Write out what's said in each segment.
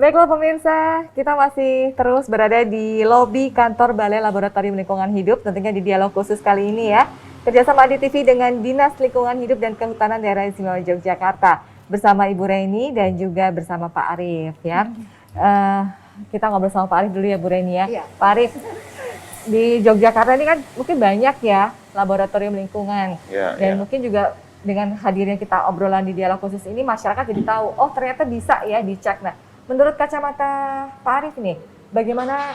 Baiklah pemirsa, kita masih terus berada di lobi kantor Balai Laboratorium Lingkungan Hidup, tentunya di dialog khusus kali ini ya. Kerjasama ADTV dengan Dinas Lingkungan Hidup dan Kehutanan Daerah Istimewa Yogyakarta bersama Ibu Reni dan juga bersama Pak Arief ya. Kita ngobrol sama Pak Arief dulu ya Bu Reni ya. Iya. Pak Arief, di Yogyakarta ini kan mungkin banyak ya laboratorium lingkungan dan mungkin juga dengan hadirnya kita obrolan di dialog khusus ini masyarakat jadi tahu, oh ternyata bisa ya dicek. Nah, menurut kacamata Pak Arief nih, bagaimana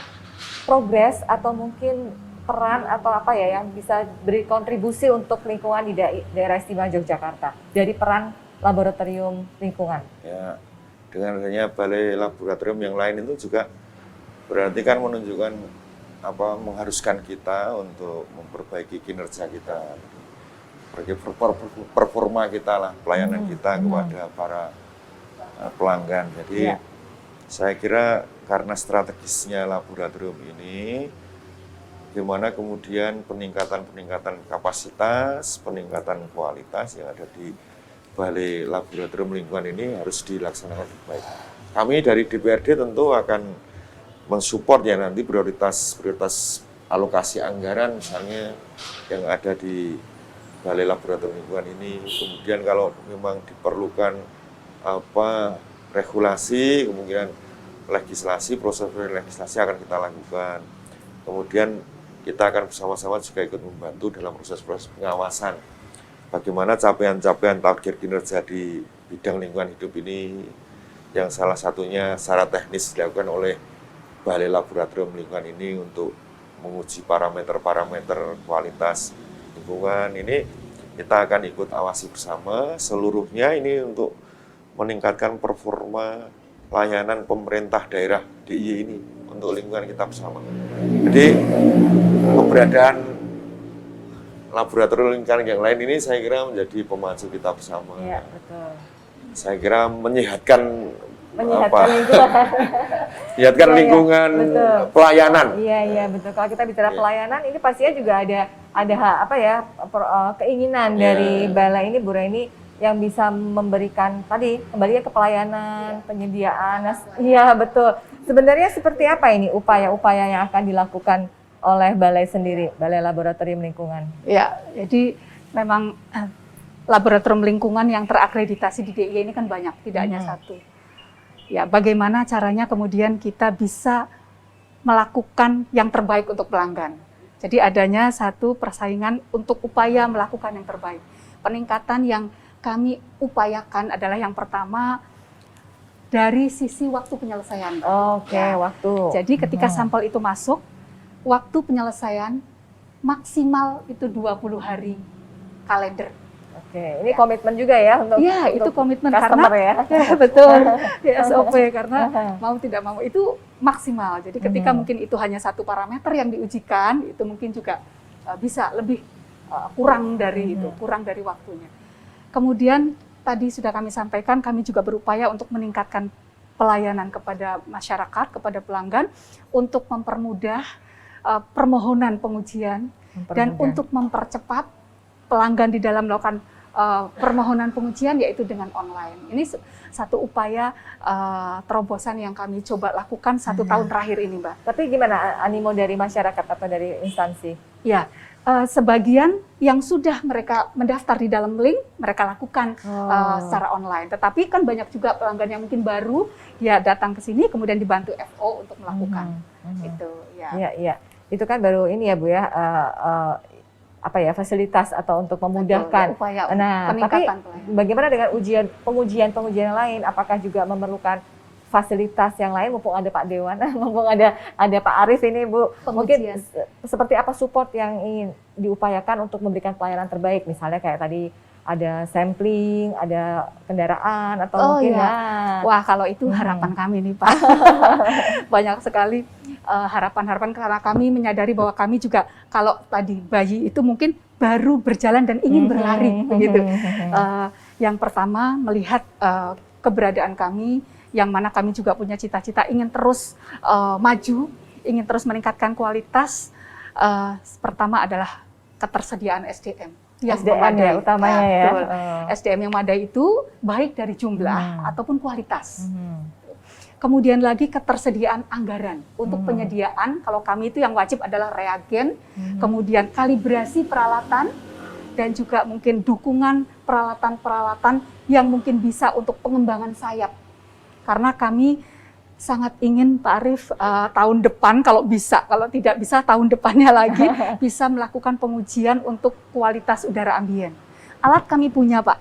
progres atau mungkin peran atau apa ya yang bisa beri kontribusi untuk lingkungan di daerah istimewa Yogyakarta dari peran laboratorium lingkungan? Ya, dengan adanya balai laboratorium yang lain itu juga berarti kan menunjukkan apa mengharuskan kita untuk memperbaiki kinerja kita, performa kita lah, pelayanan kita kepada para pelanggan. Jadi saya kira karena strategisnya laboratorium ini, bagaimana kemudian peningkatan kapasitas, peningkatan kualitas yang ada di Balai Laboratorium Lingkungan ini harus dilaksanakan dengan baik. Kami dari DPRD tentu akan mensupport ya nanti prioritas alokasi anggaran misalnya yang ada di Balai Laboratorium Lingkungan ini. Kemudian kalau memang diperlukan apa regulasi, kemungkinan legislasi, proses legislasi akan kita lakukan. Kemudian kita akan bersama-sama juga ikut membantu dalam proses-proses pengawasan. Bagaimana capaian-capaian target kinerja di bidang lingkungan hidup ini, yang salah satunya secara teknis dilakukan oleh Balai Laboratorium Lingkungan ini untuk menguji parameter-parameter kualitas lingkungan ini, kita akan ikut awasi bersama seluruhnya ini untuk meningkatkan performa layanan pemerintah daerah DIY ini untuk lingkungan kita bersama. Jadi keberadaan laboratorium lingkungan yang lain ini saya kira menjadi pemacu kita bersama. Iya, betul. Saya kira menyehatkan lingkungan, lingkungan pelayanan. Iya betul. Kalau kita bicara pelayanan, ini pastinya juga ada keinginan dari balai ini Bu Reni yang bisa memberikan tadi kembali ke pelayanan, penyediaan. Iya betul. Sebenarnya seperti apa ini upaya-upaya yang akan dilakukan oleh balai sendiri, Balai Laboratorium Lingkungan? Ya, jadi memang laboratorium lingkungan yang terakreditasi di DIY ini kan banyak, tidak hanya satu. Ya, bagaimana caranya kemudian kita bisa melakukan yang terbaik untuk pelanggan. Jadi adanya satu persaingan untuk upaya melakukan yang terbaik. Peningkatan yang kami upayakan adalah yang pertama dari sisi waktu penyelesaian. Waktu. Jadi ketika sampel itu masuk, waktu penyelesaian maksimal itu 20 hari kalender. Ini komitmen juga ya untuk itu komitmen customer karena ya. Betul. SOP karena mau tidak mau itu maksimal. Jadi ketika mungkin itu hanya satu parameter yang diujikan, itu mungkin juga bisa lebih kurang dari itu, kurang dari waktunya. Kemudian tadi sudah kami sampaikan, kami juga berupaya untuk meningkatkan pelayanan kepada masyarakat, kepada pelanggan untuk mempermudah permohonan pengujian dan untuk mempercepat pelanggan di dalam melakukan permohonan pengujian yaitu dengan online. Ini satu upaya terobosan yang kami coba lakukan 1 tahun terakhir ini, Mbak. Tapi gimana animo dari masyarakat atau dari instansi? Ya, sebagian yang sudah mereka mendaftar di dalam link mereka lakukan secara online. Tetapi kan banyak juga pelanggan yang mungkin baru dia datang ke sini kemudian dibantu FO untuk melakukan itu. Ya. Iya. Itu kan baru ini ya Bu ya. Fasilitas atau untuk memudahkan. Betul, upaya tapi bagaimana dengan pengujian lain? Apakah juga memerlukan fasilitas yang lain? Mumpung ada Pak Dewan, mumpung ada Pak Arief ini Bu. Mungkin seperti apa support yang ingin diupayakan untuk memberikan pelayanan terbaik? Misalnya kayak tadi ada sampling, ada kendaraan atau mungkin Wah, kalau itu harapan kami nih Pak. Banyak sekali harapan-harapan karena kami menyadari bahwa kami juga kalau tadi bayi itu mungkin baru berjalan dan ingin berlari begitu. Yang pertama melihat keberadaan kami yang mana kami juga punya cita-cita ingin terus maju, ingin terus meningkatkan kualitas. Pertama adalah ketersediaan SDM. Yang SDM memadai, ya utamanya ya. SDM yang memadai itu baik dari jumlah ataupun kualitas. Kemudian lagi ketersediaan anggaran untuk penyediaan, kalau kami itu yang wajib adalah reagen, kemudian kalibrasi peralatan, dan juga mungkin dukungan peralatan-peralatan yang mungkin bisa untuk pengembangan sayap. Karena kami sangat ingin Pak Arief tahun depan kalau bisa, kalau tidak bisa tahun depannya lagi bisa melakukan pengujian untuk kualitas udara ambien. Alat kami punya Pak,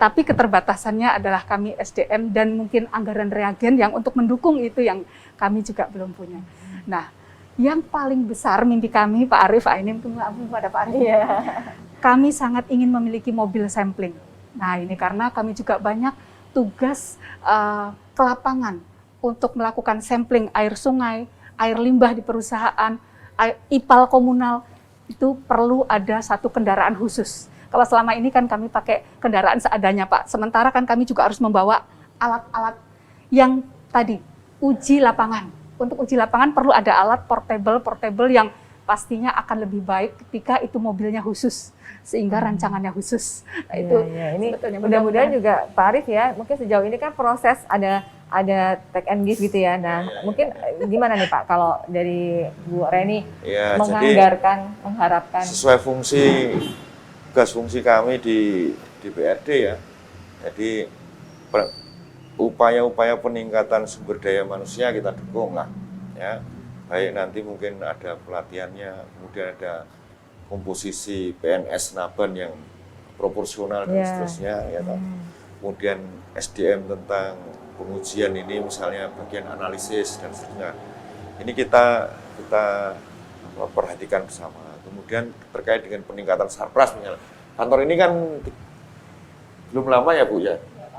tapi keterbatasannya adalah kami SDM dan mungkin anggaran reagen yang untuk mendukung itu yang kami juga belum punya. Nah, yang paling besar mimpi kami Pak Arief, ini mungkin pada Pak Arief, kami sangat ingin memiliki mobil sampling. Nah ini karena kami juga banyak tugas ke lapangan untuk melakukan sampling air sungai, air limbah di perusahaan, IPAL komunal, itu perlu ada satu kendaraan khusus. Kalau selama ini kan kami pakai kendaraan seadanya Pak, sementara kan kami juga harus membawa alat-alat yang tadi, uji lapangan. Untuk uji lapangan perlu ada alat portable yang pastinya akan lebih baik ketika itu mobilnya khusus, sehingga rancangannya khusus. Nah, itu ini mudah-mudahan juga Pak Arief ya, mungkin sejauh ini kan proses ada take and give gitu ya. Nah, mungkin gimana nih Pak kalau dari Bu Reni mengharapkan sesuai tugas fungsi kami di DPRD ya. Jadi upaya-upaya peningkatan sumber daya manusia kita dukung lah ya. Baik nanti mungkin ada pelatihannya, kemudian ada komposisi PNS Naban yang proporsional dan seterusnya ya. Kemudian SDM tentang pengujian ini misalnya bagian analisis dan seterusnya. Ini kita perhatikan bersama. Kemudian terkait dengan peningkatan sarpras misalnya. Kantor ini kan belum lama ya Bu ya.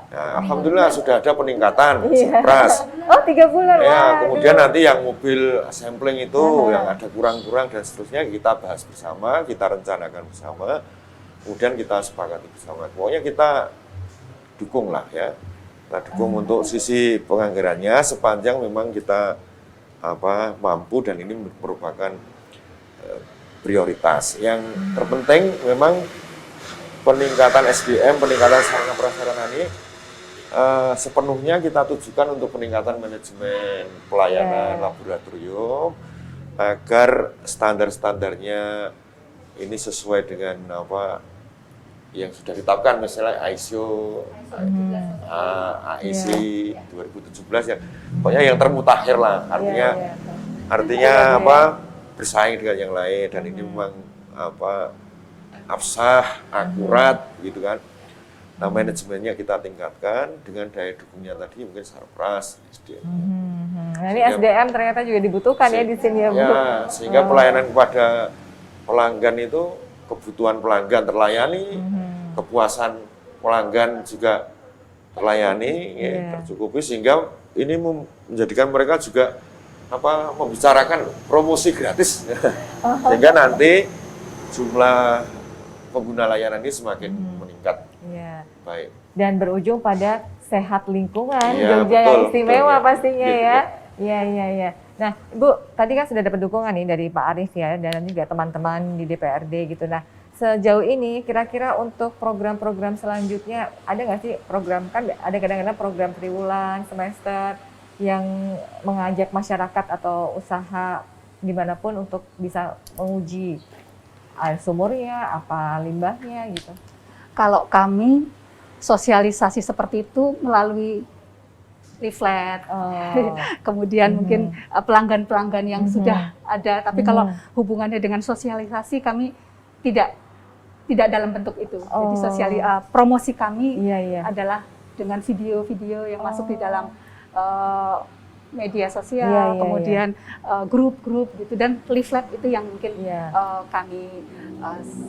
Nah, alhamdulillah sudah ada peningkatan sarpras. Oh 3 bulan. Ya, kemudian nanti yang mobil sampling itu yang ada kurang-kurang dan seterusnya kita bahas bersama, kita rencanakan bersama. Kemudian kita sepakati bersama. Pokoknya kita dukung lah ya. Kita dukung untuk sisi penganggarannya sepanjang memang kita mampu dan ini merupakan prioritas. Yang terpenting memang peningkatan SDM, peningkatan sarana prasarana ini sepenuhnya kita tujukan untuk peningkatan manajemen pelayanan laboratorium agar standar-standarnya ini sesuai dengan yang sudah ditetapkan, misalnya ISO, AEC 2017 ya, pokoknya yang termutakhir lah, artinya bersaing dengan yang lain dan ini memang absah, akurat gitu kan. Nah manajemennya kita tingkatkan dengan daya dukungnya tadi mungkin sarpras, SDM. Nah ini SDM ternyata juga dibutuhkan ya di sini ya Bu. Ya, sehingga pelayanan kepada pelanggan itu kebutuhan pelanggan terlayani, kepuasan pelanggan juga terlayani, tercukupi sehingga ini menjadikan mereka juga membicarakan promosi gratis, sehingga nanti jumlah pengguna layanan ini semakin meningkat. Baik. Dan berujung pada sehat lingkungan, Jogja yang istimewa pastinya ya. Iya. Nah, Bu, tadi kan sudah dapat dukungan nih dari Pak Arief ya, dan juga teman-teman di DPRD gitu. Nah, sejauh ini kira-kira untuk program-program selanjutnya ada nggak sih program, kan ada kadang-kadang program triwulan, semester yang mengajak masyarakat atau usaha dimanapun untuk bisa menguji air sumurnya, limbahnya gitu? Kalau kami sosialisasi seperti itu melalui leaflet, kemudian mungkin pelanggan-pelanggan yang sudah ada. Tapi kalau hubungannya dengan sosialisasi kami tidak dalam bentuk itu. Jadi promosi kami adalah dengan video-video yang masuk di dalam media sosial, kemudian grup-grup gitu, dan leaflet itu yang mungkin kami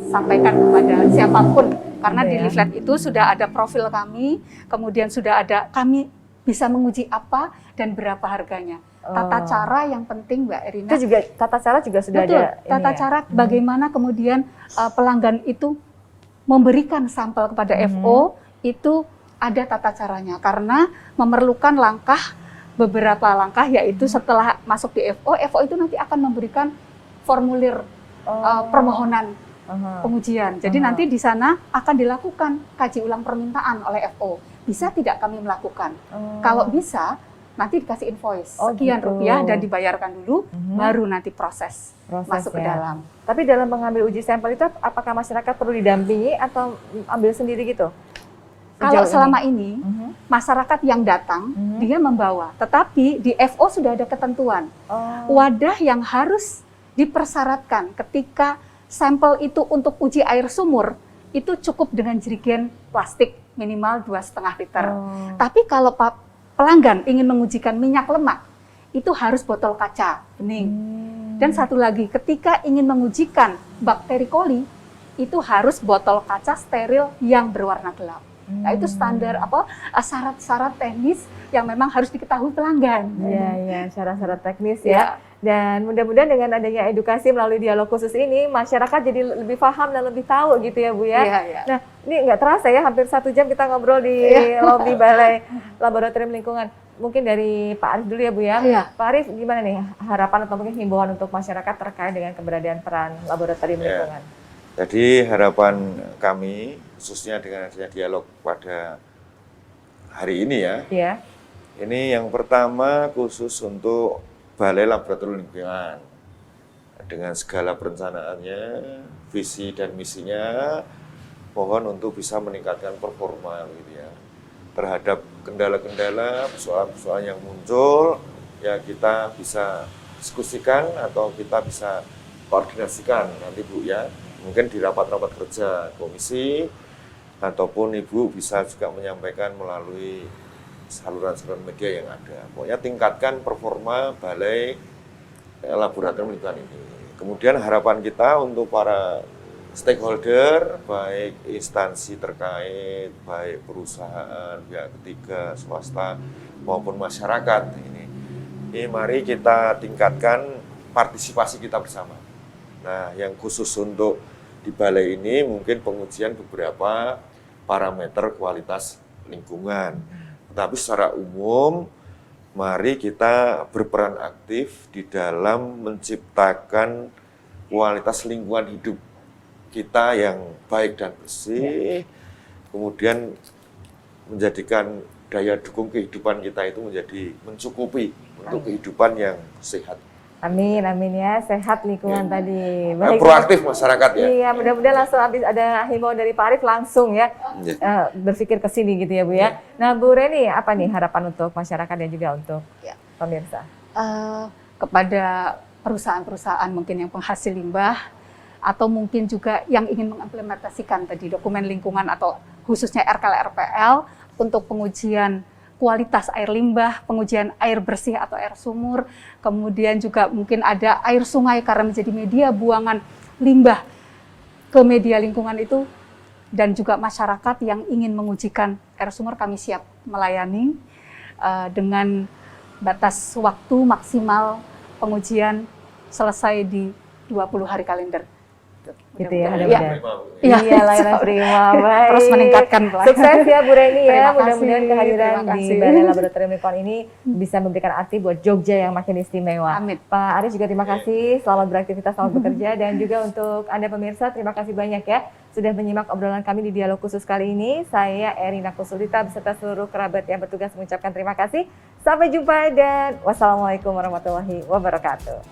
sampaikan kepada siapapun, karena di leaflet itu sudah ada profil kami, kemudian sudah ada kami bisa menguji apa dan berapa harganya. Tata cara yang penting Mbak Erina. Itu juga tata cara juga sudah ada. Tata cara bagaimana kemudian pelanggan itu memberikan sampel kepada FO itu ada tata caranya, karena memerlukan beberapa langkah, yaitu setelah masuk di FO itu nanti akan memberikan formulir permohonan pengujian. Jadi nanti di sana akan dilakukan kaji ulang permintaan oleh FO. Bisa tidak kami melakukan? Kalau bisa, nanti dikasih invoice Oh, sekian gitu. rupiah dan dibayarkan dulu, baru nanti proses masuk ke Prosesnya. dalam. Tapi dalam mengambil uji sampel itu apakah masyarakat perlu didampingi atau ambil sendiri gitu? Kalau Sejauh selama ini masyarakat yang datang dia membawa, tetapi di FO sudah ada ketentuan wadah yang harus dipersyaratkan ketika sampel itu untuk uji air sumur itu cukup dengan jerigen plastik minimal 2,5 liter. Tapi kalau pelanggan ingin mengujikan minyak lemak itu harus botol kaca bening. Dan satu lagi, ketika ingin mengujikan bakteri coli itu harus botol kaca steril yang berwarna gelap. Nah, itu standar syarat-syarat teknis yang memang harus diketahui pelanggan. Iya, syarat-syarat teknis ya. Dan mudah-mudahan dengan adanya edukasi melalui dialog khusus ini, masyarakat jadi lebih paham dan lebih tahu gitu ya Bu ya. Iya. Nah, ini nggak terasa ya, hampir 1 jam kita ngobrol di lobi Balai Laboratorium Lingkungan. Mungkin dari Pak Arief dulu ya Bu ya. Iya. Pak Arief, gimana nih harapan atau mungkin himbauan untuk masyarakat terkait dengan keberadaan peran Laboratorium Lingkungan? Jadi harapan kami, khususnya dengan adanya dialog pada hari ini ya, ini yang pertama khusus untuk Balai Laboratorium Lingkungan. Dengan segala perencanaannya, visi dan misinya, mohon untuk bisa meningkatkan performa gitu ya. Terhadap kendala-kendala, persoalan-persoalan yang muncul, ya kita bisa diskusikan atau kita bisa koordinasikan nanti Bu ya. Mungkin di rapat-rapat kerja komisi, ataupun Ibu bisa juga menyampaikan melalui saluran-saluran media yang ada. Pokoknya tingkatkan performa Balai Laboratorium Lingkungan ini. Kemudian harapan kita untuk para stakeholder, baik instansi terkait, baik perusahaan, pihak ketiga, swasta, maupun masyarakat ini mari kita tingkatkan partisipasi kita bersama. Nah, yang khusus untuk di balai ini mungkin pengujian beberapa parameter kualitas lingkungan. Tetapi secara umum, mari kita berperan aktif di dalam menciptakan kualitas lingkungan hidup kita yang baik dan bersih, kemudian menjadikan daya dukung kehidupan kita itu menjadi mencukupi untuk kehidupan yang sehat. Amin ya, sehat lingkungan tadi. Proaktif masyarakat ya. Iya, mudah-mudahan langsung habis ada himbauan dari Pak Arief langsung ya berpikir ke sini gitu ya Bu ya. Nah Bu Reni, apa nih harapan untuk masyarakat dan juga untuk pemirsa? Kepada perusahaan-perusahaan mungkin yang penghasil limbah atau mungkin juga yang ingin mengimplementasikan tadi dokumen lingkungan atau khususnya RKL-RPL untuk pengujian kualitas air limbah, pengujian air bersih atau air sumur, kemudian juga mungkin ada air sungai karena menjadi media buangan limbah ke media lingkungan itu, dan juga masyarakat yang ingin mengujikan air sumur kami siap melayani dengan batas waktu maksimal pengujian selesai di 20 hari kalender. Gitu ya, mudah-mudahan. Iya, layanan prima, baik. Terus meningkatkan pelayanan. Sukses ya Bu Reni ya, Terima mudah-mudahan kasih, kehadiran terima di kasih. Balai Laboratorium Lingkungan ini bisa memberikan arti buat Jogja yang makin istimewa. Amin. Pak Arief juga terima kasih, selamat beraktivitas, selamat bekerja, dan juga untuk Anda pemirsa terima kasih banyak ya sudah menyimak obrolan kami di dialog khusus kali ini. Saya Erina Kusulita beserta seluruh kerabat yang bertugas mengucapkan terima kasih. Sampai jumpa dan wassalamualaikum warahmatullahi wabarakatuh.